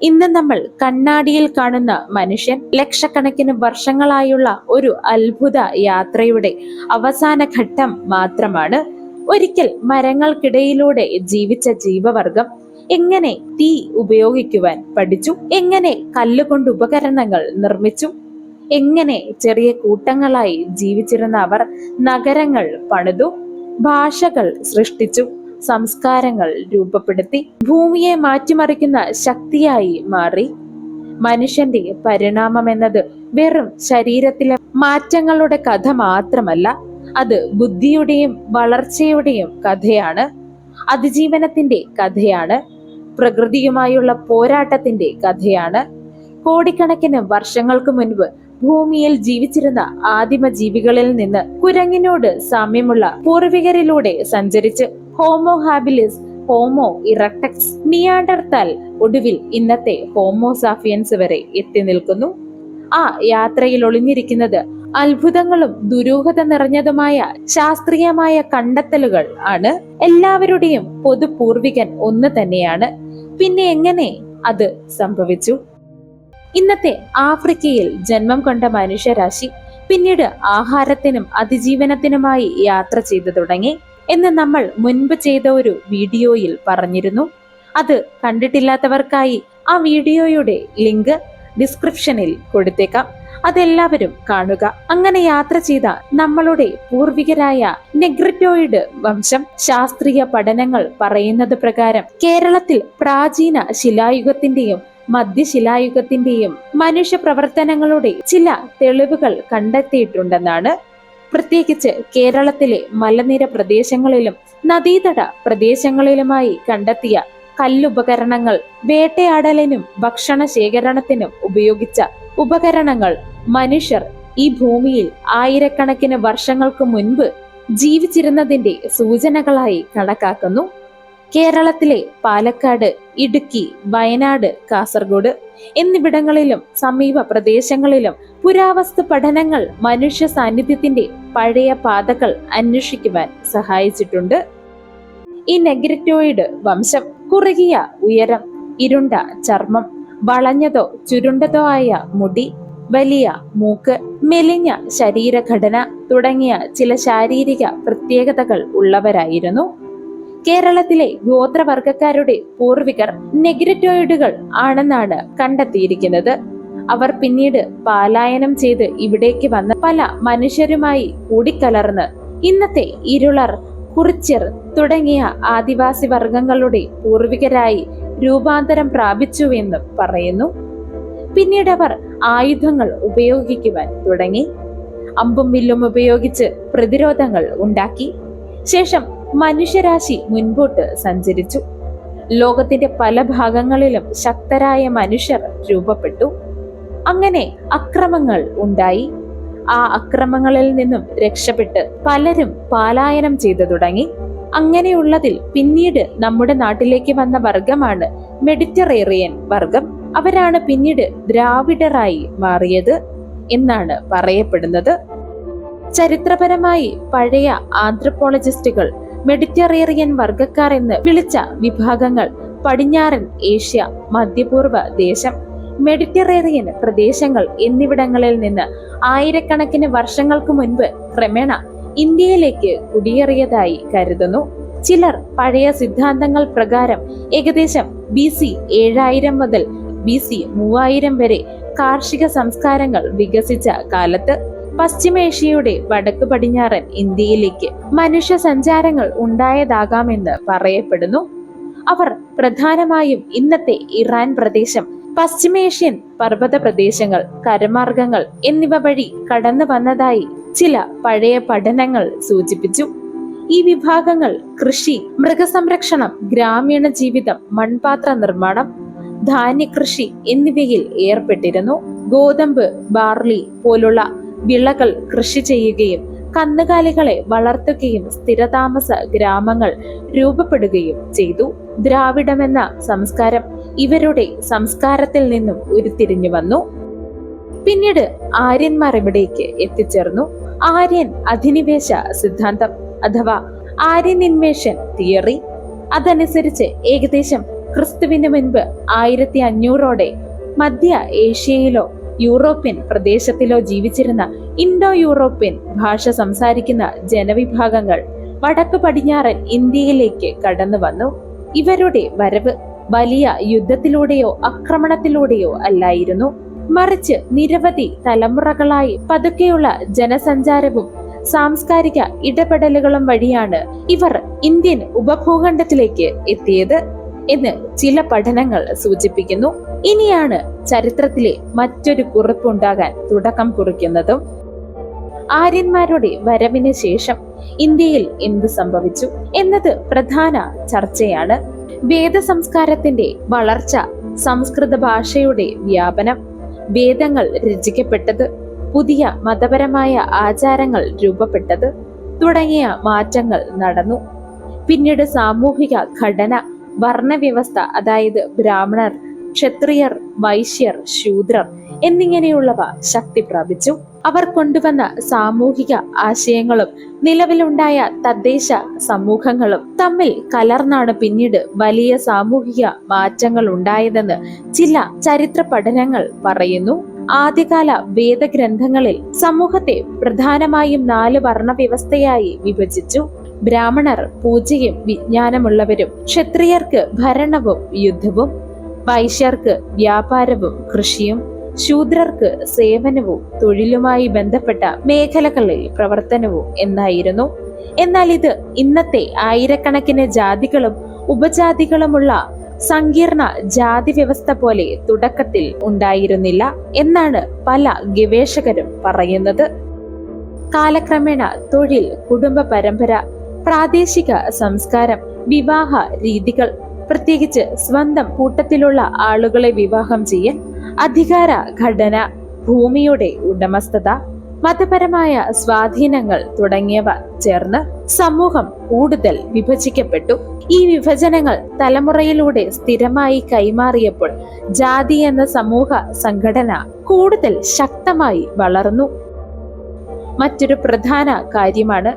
ഇന്ന് നമ്മൾ കണ്ണാടിയിൽ കാണുന്ന മനുഷ്യൻ ലക്ഷക്കണക്കിന് വർഷങ്ങളായുള്ള ഒരു അത്ഭുത യാത്രയുടെ അവസാന ഘട്ടം മാത്രമാണ്. ഒരിക്കൽ മരങ്ങൾക്കിടയിലൂടെ ജീവിച്ച ജീവവർഗം എങ്ങനെ തീ ഉപയോഗിക്കുവാൻ പഠിച്ചു, എങ്ങനെ കല്ലുകൊണ്ട് ഉപകരണങ്ങൾ നിർമ്മിച്ചു, എങ്ങനെ ചെറിയ കൂട്ടങ്ങളായി ജീവിച്ചിരുന്ന അവർ നഗരങ്ങൾ പണിതു, ഭാഷകൾ സൃഷ്ടിച്ചു, സംസ്കാരങ്ങൾ രൂപപ്പെടുത്തി, ഭൂമിയെ മാറ്റിമറിക്കുന്ന ശക്തിയായി മാറി. മനുഷ്യന്റെ പരിണാമം എന്നത് വെറും ശരീരത്തിലെ മാറ്റങ്ങളുടെ കഥ മാത്രമല്ല, അത് ബുദ്ധിയുടെയും വളർച്ചയുടെയും കഥയാണ്, അതിജീവനത്തിന്റെ കഥയാണ്, പ്രകൃതിയുമായുള്ള പോരാട്ടത്തിന്റെ കഥയാണ്. കോടിക്കണക്കിന് വർഷങ്ങൾക്ക് മുൻപ് ഭൂമിയിൽ ജീവിച്ചിരുന്ന ആദിമ ജീവികളിൽ നിന്ന് കുരങ്ങിനോട് സാമ്യമുള്ള പൂർവികരിലൂടെ സഞ്ചരിച്ച് ഹോമോ ഹാബിലിസ്, ഹോമോ ഇറക്ടക്സ്, നിയാണ്ടർത്താൽ, ഒടുവിൽ ഇന്നത്തെ ഹോമോ സാഫിയൻസ് വരെ എത്തി നിൽക്കുന്നു. ആ യാത്രയിൽ ഒളിഞ്ഞിരിക്കുന്നത് അത്ഭുതങ്ങളും ദുരൂഹത നിറഞ്ഞതുമായ ശാസ്ത്രീയമായ കണ്ടെത്തലുകൾ ആണ്. എല്ലാവരുടെയും പൊതു പൂർവികൻ ഒന്ന് തന്നെയാണ്. പിന്നെ എങ്ങനെ അത് സംഭവിച്ചു? ഇന്നത്തെ ആഫ്രിക്കയിൽ ജന്മം കൊണ്ട മനുഷ്യരാശി പിന്നീട് ആഹാരത്തിനും അതിജീവനത്തിനുമായി യാത്ര ചെയ്തു തുടങ്ങി എന്ന് നമ്മൾ മുൻപ് ചെയ്ത ഒരു വീഡിയോയിൽ പറഞ്ഞിരുന്നു. അത് കണ്ടിട്ടില്ലാത്തവർക്കായി ആ വീഡിയോയുടെ ലിങ്ക് ഡിസ്ക്രിപ്ഷനിൽ കൊടുത്തേക്കാം, അതെല്ലാവരും കാണുക. അങ്ങനെ യാത്ര ചെയ്ത നമ്മളുടെ പൂർവികരായ നെഗ്രിറ്റോയിഡ് വംശം ശാസ്ത്രീയ പഠനങ്ങൾ പറയുന്നത് പ്രകാരം കേരളത്തിൽ പ്രാചീന ശിലായുഗത്തിന്റെയും മധ്യശിലായുഗത്തിന്റെയും മനുഷ്യ പ്രവർത്തനങ്ങളുടെ ചില തെളിവുകൾ കണ്ടെത്തിയിട്ടുണ്ടെന്നാണ്. പ്രത്യേകിച്ച് കേരളത്തിലെ മലനിര പ്രദേശങ്ങളിലും നദീതട പ്രദേശങ്ങളിലുമായി കണ്ടെത്തിയ കല്ലുപകരണങ്ങൾ വേട്ടയാടലിനും ഭക്ഷണ ശേഖരണത്തിനും ഉപയോഗിച്ച ഉപകരണങ്ങൾ മനുഷ്യർ ഈ ഭൂമിയിൽ ആയിരക്കണക്കിന് വർഷങ്ങൾക്ക് മുൻപ് ജീവിച്ചിരുന്നതിന്റെ സൂചനകളായി കണക്കാക്കുന്നു. കേരളത്തിലെ പാലക്കാട്, ഇടുക്കി, വയനാട്, കാസർഗോഡ് എന്നിവിടങ്ങളിലും സമീപ പ്രദേശങ്ങളിലും പുരാവസ്തു പഠനങ്ങൾ മനുഷ്യ സാന്നിധ്യത്തിന്റെ പഴയ പാതകൾ അന്വേഷിക്കുവാൻ സഹായിച്ചിട്ടുണ്ട്. ഈ നെഗ്രിറ്റോയിഡ് വംശം കുറുകിയ ഉയരം, ഇരുണ്ട ചർമ്മം, വളഞ്ഞതോ ചുരുണ്ടതോ ആയ മുടി, വലിയ മൂക്ക്, മെലിഞ്ഞ ശരീരഘടന തുടങ്ങിയ ചില ശാരീരിക പ്രത്യേകതകൾ ഉള്ളവരായിരുന്നു. കേരളത്തിലെ ഗോത്രവർഗക്കാരുടെ പൂർവികർ നെഗ്രിറ്റോയിഡുകൾ ആണെന്നാണ് കണ്ടെത്തിയിരിക്കുന്നത്. അവർ പിന്നീട് പലായനം ചെയ്ത് ഇവിടേക്ക് വന്ന പല മനുഷ്യരുമായി കൂടിക്കലർന്ന് ഇന്നത്തെ ഇരുളർ, കുറിച്യർ തുടങ്ങിയ ആദിവാസി വർഗങ്ങളുടെ പൂർവികരായി രൂപാന്തരം പ്രാപിച്ചുവെന്നും പറയുന്നു. പിന്നീട് അവർ ആയുധങ്ങൾ ഉപയോഗിക്കുവാൻ തുടങ്ങി. അമ്പും വില്ലും ഉപയോഗിച്ച് പ്രതിരോധങ്ങൾ ഉണ്ടാക്കി. ശേഷം മനുഷ്യരാശി മുൻപോട്ട് സഞ്ചരിച്ചു. ലോകത്തിന്റെ പല ഭാഗങ്ങളിലും ശക്തരായ മനുഷ്യർ രൂപപ്പെട്ടു. അങ്ങനെ അക്രമങ്ങൾ ഉണ്ടായി. ആ അക്രമങ്ങളിൽ നിന്നും രക്ഷപ്പെട്ട് പലരും പലായനം ചെയ്തു തുടങ്ങി. അങ്ങനെയുള്ളതിൽ പിന്നീട് നമ്മുടെ നാട്ടിലേക്ക് വന്ന വർഗമാണ് മെഡിറ്ററേറിയൻ വർഗം. അവരാണ് പിന്നീട് ദ്രാവിഡറായി മാറിയത് എന്നാണ് പറയപ്പെടുന്നത്. ചരിത്രപരമായി പഴയ ആന്ത്രപ്പോളജിസ്റ്റുകൾ മെഡിറ്ററേറിയൻ വർഗക്കാർ എന്ന് വിളിച്ച വിഭാഗങ്ങൾ പടിഞ്ഞാറൻ ഏഷ്യ, മധ്യപൂർവ്വ ദേശം, മെഡിറ്ററേറിയൻ പ്രദേശങ്ങൾ എന്നിവിടങ്ങളിൽ നിന്ന് ആയിരക്കണക്കിന് വർഷങ്ങൾക്ക് മുൻപ് ക്രമേണ ഇന്ത്യയിലേക്ക് കുടിയേറിയതായി കരുതുന്നു. ചിലർ പഴയ സിദ്ധാന്തങ്ങൾ പ്രകാരം ഏകദേശം BC 7000 മുതൽ BC 3000 വരെ കാർഷിക സംസ്കാരങ്ങൾ വികസിച്ച കാലത്ത് പശ്ചിമേഷ്യയുടെ വടക്ക് പടിഞ്ഞാറൻ ഇന്ത്യയിലേക്ക് മനുഷ്യ സഞ്ചാരങ്ങൾ ഉണ്ടായതാകാമെന്ന് പറയപ്പെടുന്നു. അവർ പ്രധാനമായും ഇന്നത്തെ ഇറാൻ പ്രദേശം, പശ്ചിമേഷ്യൻ പർവ്വത പ്രദേശങ്ങൾ, കരമാർഗങ്ങൾ എന്നിവ വഴി കടന്നു വന്നതായി ചില പഴയ പഠനങ്ങൾ സൂചിപ്പിച്ചു. ഈ വിഭാഗങ്ങൾ കൃഷി, മൃഗസംരക്ഷണം, ഗ്രാമീണ ജീവിതം, മൺപാത്ര നിർമ്മാണം, ധാന്യകൃഷി എന്നിവയിൽ ഏർപ്പെട്ടിരുന്നു. ഗോതമ്പ്, ബാർലി പോലുള്ള വിളകൾ കൃഷി ചെയ്യുകയും കന്നുകാലികളെ വളർത്തുകയും സ്ഥിരതാമസ ഗ്രാമങ്ങൾ രൂപപ്പെടുകയും ചെയ്തു. ദ്രാവിഡമെന്ന സംസ്കാരം ഇവരുടെ സംസ്കാരത്തിൽ നിന്നും ഉരുത്തിരിഞ്ഞു വന്നു. പിന്നീട് ആര്യന്മാർ ഇവിടേക്ക് എത്തിച്ചേർന്നു. ആര്യൻ അധിനിവേശ സിദ്ധാന്തം അഥവാ ആര്യൻ ഇൻവേഷൻ തിയറി, അതനുസരിച്ച് ഏകദേശം ക്രിസ്തുവിന് മുൻപ് 1500ഓടെ മധ്യ ഏഷ്യയിലോ യൂറോപ്യൻ പ്രദേശത്തിലോ ജീവിച്ചിരുന്ന ഇൻഡോ യൂറോപ്യൻ ഭാഷ സംസാരിക്കുന്ന ജനവിഭാഗങ്ങൾ വടക്കു പടിഞ്ഞാറൻ ഇന്ത്യയിലേക്ക് കടന്നു വന്നു. ഇവരുടെ വരവ് വലിയ യുദ്ധത്തിലൂടെയോ ആക്രമണത്തിലൂടെയോ അല്ലായിരുന്നു, മറിച്ച് നിരവധി തലമുറകളായി പതുക്കെയുള്ള ജനസഞ്ചാരവും സാംസ്കാരിക ഇടപെടലുകളും വഴിയാണ് ഇവർ ഇന്ത്യൻ ഉപഭൂഖണ്ഡത്തിലേക്ക് എത്തിയത് എന്ന് ചില പഠനങ്ങൾ സൂചിപ്പിക്കുന്നു. ഇനിയാണ് ചരിത്രത്തിലെ മറ്റൊരു കുറിപ്പുണ്ടാകാൻ തുടക്കം കുറിക്കുന്നതും. ആര്യന്മാരുടെ വരവിന് ശേഷം ഇന്ത്യയിൽ എന്ത് സംഭവിച്ചു എന്നത് പ്രധാന ചർച്ചയാണ്. വേദസംസ്കാരത്തിന്റെ വളർച്ച, സംസ്കൃത ഭാഷയുടെ വ്യാപനം, വേദങ്ങൾ രചിക്കപ്പെട്ടത്, പുതിയ മതപരമായ ആചാരങ്ങൾ രൂപപ്പെട്ടത് തുടങ്ങിയ മാറ്റങ്ങൾ നടന്നു. പിന്നീട് സാമൂഹിക ഘടന, വർണ്ണവ്യവസ്ഥ, അതായത് ബ്രാഹ്മണർ, ക്ഷത്രിയർ, വൈശ്യർ, ശൂദ്രർ എന്നിങ്ങനെയുള്ളവ ശക്തി പ്രാപിച്ചു. അവർ കൊണ്ടുവന്ന സാമൂഹിക ആശയങ്ങളും നിലവിലുണ്ടായ തദ്ദേശ സമൂഹങ്ങളും തമ്മിൽ കലർന്നാണ് പിന്നീട് വലിയ സാമൂഹിക മാറ്റങ്ങൾ ഉണ്ടായതെന്ന് ചില ചരിത്ര പഠനങ്ങൾ പറയുന്നു. ആദ്യകാല വേദഗ്രന്ഥങ്ങളിൽ സമൂഹത്തെ പ്രധാനമായും 4 വർണ്ണവ്യവസ്ഥയായി വിഭജിച്ചു. ബ്രാഹ്മണർ പൂജയും വിജ്ഞാനമുള്ളവരും, ക്ഷത്രിയർക്ക് ഭരണവും യുദ്ധവും, വൈശ്യർക്ക് വ്യാപാരവും കൃഷിയും, ശൂദ്രർക്ക് സേവനവും തൊഴിലുമായി ബന്ധപ്പെട്ട മേഖലകളിൽ പ്രവർത്തനവും എന്നായിരുന്നു. എന്നാൽ ഇത് ഇന്നത്തെ ആയിരക്കണക്കിന് ജാതികളും ഉപജാതികളുമുള്ള സങ്കീർണ ജാതി വ്യവസ്ഥ പോലെ തുടക്കത്തിൽ ഉണ്ടായിരുന്നില്ല എന്നാണ് പല ഗവേഷകരും പറയുന്നത്. കാലക്രമേണ തൊഴിൽ, കുടുംബ പരമ്പര, പ്രാദേശിക സംസ്കാരം, വിവാഹ രീതികൾ, പ്രത്യേകിച്ച് സ്വന്തം കൂട്ടത്തിലുള്ള ആളുകളെ വിവാഹം ചെയ്യൽ, അധികാര ഘടന, ഭൂമിയുടെ ഉടമസ്ഥത, മതപരമായ സ്വാധീനങ്ങൾ തുടങ്ങിയവ ചേർന്ന് സമൂഹം കൂടുതൽ വിഭജിക്കപ്പെട്ടു. ഈ വിഭജനങ്ങൾ തലമുറയിലൂടെ സ്ഥിരമായി കൈമാറിയപ്പോൾ ജാതി എന്ന സമൂഹ സംഘടന കൂടുതൽ ശക്തമായി വളർന്നു. മറ്റൊരു പ്രധാന കാര്യമാണ്,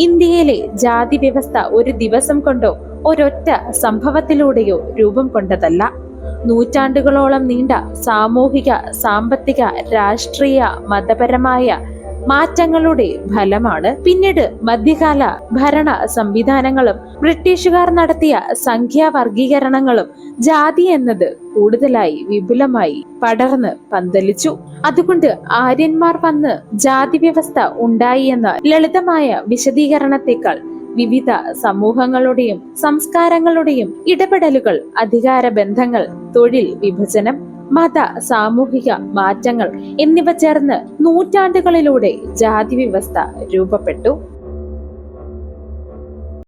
ഇന്ത്യയിലെ ജാതി വ്യവസ്ഥ ഒരു ദിവസം കൊണ്ടോ ഒരൊറ്റ സംഭവത്തിലൂടെയോ രൂപം കൊണ്ടതല്ല. നൂറ്റാണ്ടുകളോളം നീണ്ട സാമൂഹിക, സാമ്പത്തിക, രാഷ്ട്രീയ, മതപരമായ മാറ്റങ്ങളുടെ ഫലമാണ്. പിന്നീട് മധ്യകാല ഭരണ സംവിധാനങ്ങളും ബ്രിട്ടീഷുകാർ നടത്തിയ സംഖ്യാവർഗീകരണങ്ങളും ജാതി എന്നത് കൂടുതലായി വിപുലമായി പടർന്ന് പന്തലിച്ചു. അതുകൊണ്ട് ആര്യന്മാർ വന്ന് ജാതി വ്യവസ്ഥ ഉണ്ടായി എന്ന ലളിതമായ വിശദീകരണത്തെക്കാൾ വിവിധ സമൂഹങ്ങളുടെയും സംസ്കാരങ്ങളുടെയും ഇടപെടലുകൾ, അധികാര ബന്ധങ്ങൾ, തൊഴിൽ വിഭജനം, മത സാമൂഹിക മാറ്റങ്ങൾ എന്നിവ ചേർന്ന് നൂറ്റാണ്ടുകളിലൂടെ ജാതി വ്യവസ്ഥ രൂപപ്പെട്ടു.